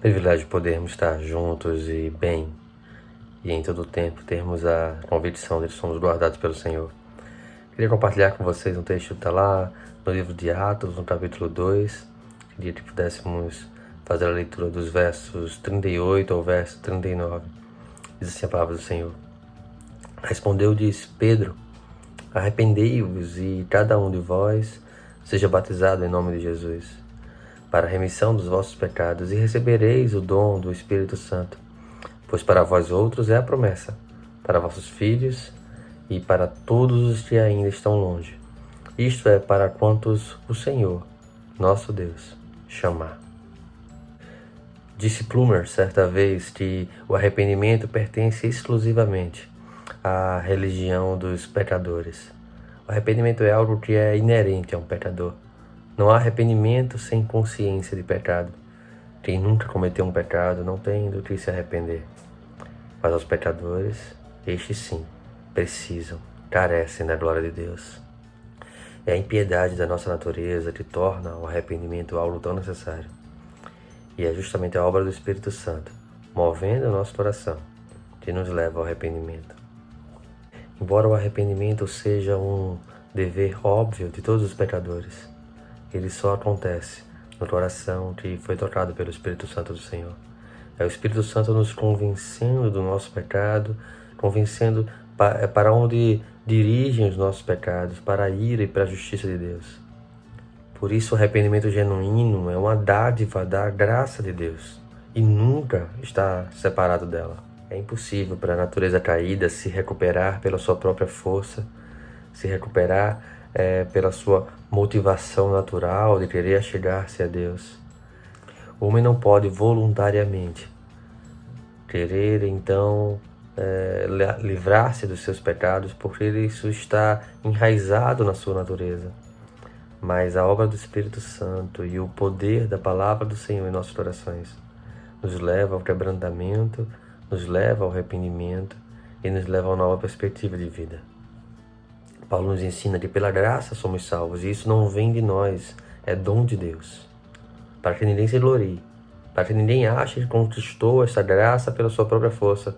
Privilégio de podermos estar juntos e bem, e em todo o tempo termos a convicção de que somos guardados pelo Senhor. Queria compartilhar com vocês um texto que está lá no livro de Atos, no capítulo 2. Queria que pudéssemos fazer a leitura dos versos 38 ao verso 39. Diz assim a palavra do Senhor. Respondeu-lhes Pedro: arrependei-vos e cada um de vós seja batizado em nome de Jesus, para a remissão dos vossos pecados, e recebereis o dom do Espírito Santo. Pois para vós outros é a promessa, para vossos filhos e para todos os que ainda estão longe. Isto é, para quantos o Senhor, nosso Deus, chamar. Disse Plumer certa vez que o arrependimento pertence exclusivamente à religião dos pecadores. O arrependimento é algo que é inerente a um pecador. Não há arrependimento sem consciência de pecado. Quem nunca cometeu um pecado não tem do que se arrepender. Mas aos pecadores, estes sim, precisam, carecem da glória de Deus. É a impiedade da nossa natureza que torna o arrependimento algo tão necessário. E é justamente a obra do Espírito Santo, movendo o nosso coração, que nos leva ao arrependimento. Embora o arrependimento seja um dever óbvio de todos os pecadores, ele só acontece no coração que foi tocado pelo Espírito Santo do Senhor. É o Espírito Santo nos convencendo do nosso pecado, convencendo para onde dirigem os nossos pecados, para a ira e para a justiça de Deus. Por isso o arrependimento genuíno é uma dádiva da graça de Deus e nunca está separado dela. É impossível para a natureza caída se recuperar pela sua própria força, se recuperar pela sua motivação natural de querer chegar-se a Deus. O homem não pode voluntariamente querer então livrar-se dos seus pecados, porque isso está enraizado na sua natureza. Mas a obra do Espírito Santo e o poder da palavra do Senhor em nossos corações nos leva ao quebrantamento, nos leva ao arrependimento e nos leva a uma nova perspectiva de vida. Paulo nos ensina que pela graça somos salvos, e isso não vem de nós, é dom de Deus. Para que ninguém se glorie, para que ninguém ache que conquistou essa graça pela sua própria força,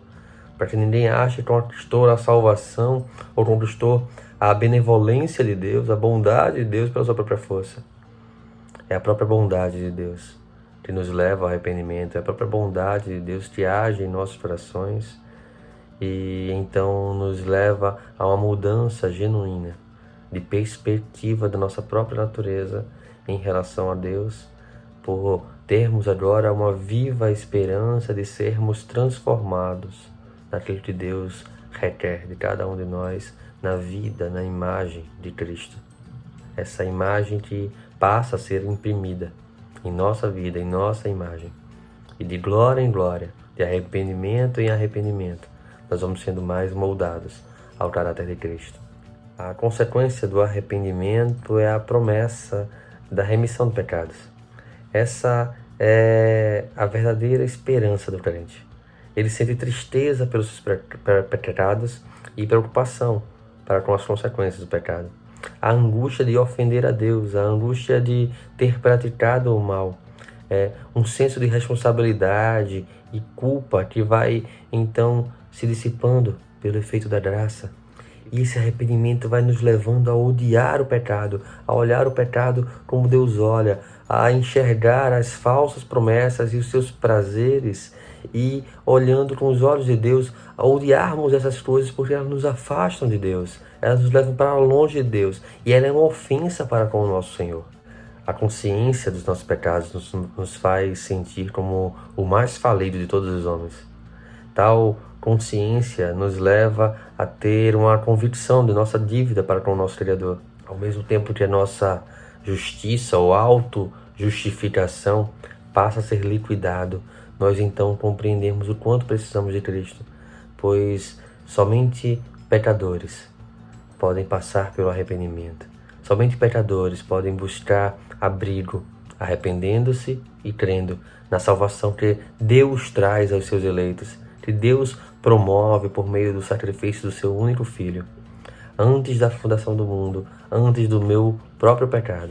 para que ninguém ache que conquistou a salvação ou conquistou a benevolência de Deus, a bondade de Deus pela sua própria força. É a própria bondade de Deus que nos leva ao arrependimento, é a própria bondade de Deus que age em nossos corações e então nos leva a uma mudança genuína de perspectiva da nossa própria natureza em relação a Deus, por termos agora uma viva esperança de sermos transformados naquilo que Deus requer de cada um de nós, na vida, na imagem de Cristo. Essa imagem que passa a ser imprimida em nossa vida, em nossa imagem. E de glória em glória, de arrependimento em arrependimento, nós vamos sendo mais moldados ao caráter de Cristo. A consequência do arrependimento é a promessa da remissão de pecados. Essa é a verdadeira esperança do crente. Ele sente tristeza pelos seus pecados e preocupação para com as consequências do pecado. A angústia de ofender a Deus, a angústia de ter praticado o mal, um senso de responsabilidade e culpa que vai então se dissipando pelo efeito da graça. E esse arrependimento vai nos levando a odiar o pecado, a olhar o pecado como Deus olha, a enxergar as falsas promessas e os seus prazeres e, olhando com os olhos de Deus, a odiarmos essas coisas porque elas nos afastam de Deus, elas nos levam para longe de Deus e ela é uma ofensa para com o nosso Senhor. A consciência dos nossos pecados nos faz sentir como o mais falido de todos os homens. Tal consciência nos leva a ter uma convicção de nossa dívida para com o nosso Criador. Ao mesmo tempo que a nossa justiça ou auto-justificação passa a ser liquidado, nós então compreendemos o quanto precisamos de Cristo, pois somente pecadores podem passar pelo arrependimento. Somente pecadores podem buscar abrigo, arrependendo-se e crendo na salvação que Deus traz aos seus eleitos, que Deus promove por meio do sacrifício do seu único Filho, antes da fundação do mundo, antes do meu próprio pecado.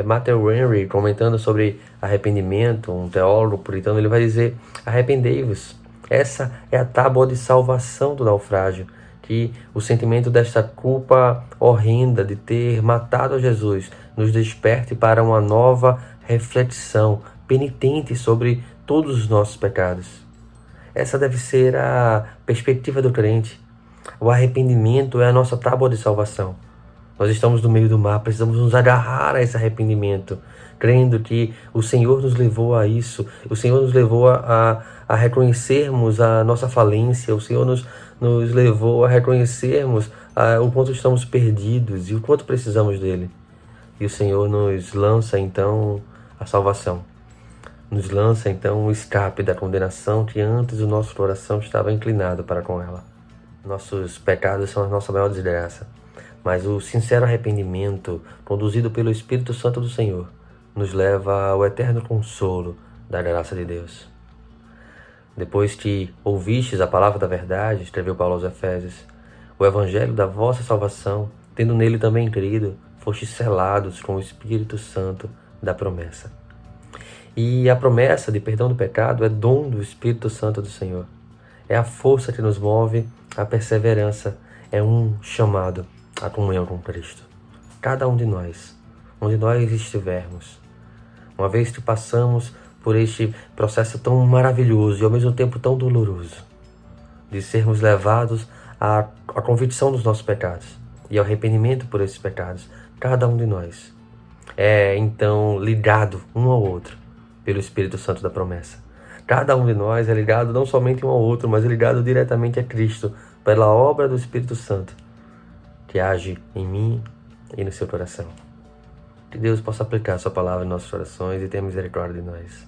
Matthew Henry, comentando sobre arrependimento, um teólogo puritano, ele vai dizer: arrependei-vos. Essa é a tábua de salvação do naufrágio, que o sentimento desta culpa horrenda de ter matado a Jesus nos desperte para uma nova reflexão penitente sobre todos os nossos pecados. Essa deve ser a perspectiva do crente. O arrependimento é a nossa tábua de salvação. Nós estamos no meio do mar, precisamos nos agarrar a esse arrependimento, crendo que o Senhor nos levou a isso, o Senhor nos levou a reconhecermos a nossa falência, o Senhor nos levou a reconhecermos o quanto estamos perdidos e o quanto precisamos dele. E o Senhor nos lança então a salvação, nos lança então o escape da condenação que antes o nosso coração estava inclinado para com ela. Nossos pecados são a nossa maior desgraça. Mas o sincero arrependimento, conduzido pelo Espírito Santo do Senhor, nos leva ao eterno consolo da graça de Deus. Depois que ouvistes a palavra da verdade, escreveu Paulo aos Efésios, o evangelho da vossa salvação, tendo nele também crido, fostes selados com o Espírito Santo da promessa. E a promessa de perdão do pecado é dom do Espírito Santo do Senhor. É a força que nos move à perseverança, é um chamado a comunhão com Cristo. Cada um de nós, onde nós estivermos, uma vez que passamos por este processo tão maravilhoso e ao mesmo tempo tão doloroso, de sermos levados à convicção dos nossos pecados e ao arrependimento por esses pecados, cada um de nós é então ligado um ao outro pelo Espírito Santo da promessa. Cada um de nós é ligado não somente um ao outro, mas é ligado diretamente a Cristo pela obra do Espírito Santo, que age em mim e no seu coração. Que Deus possa aplicar a sua palavra em nossos corações e tenha misericórdia de nós.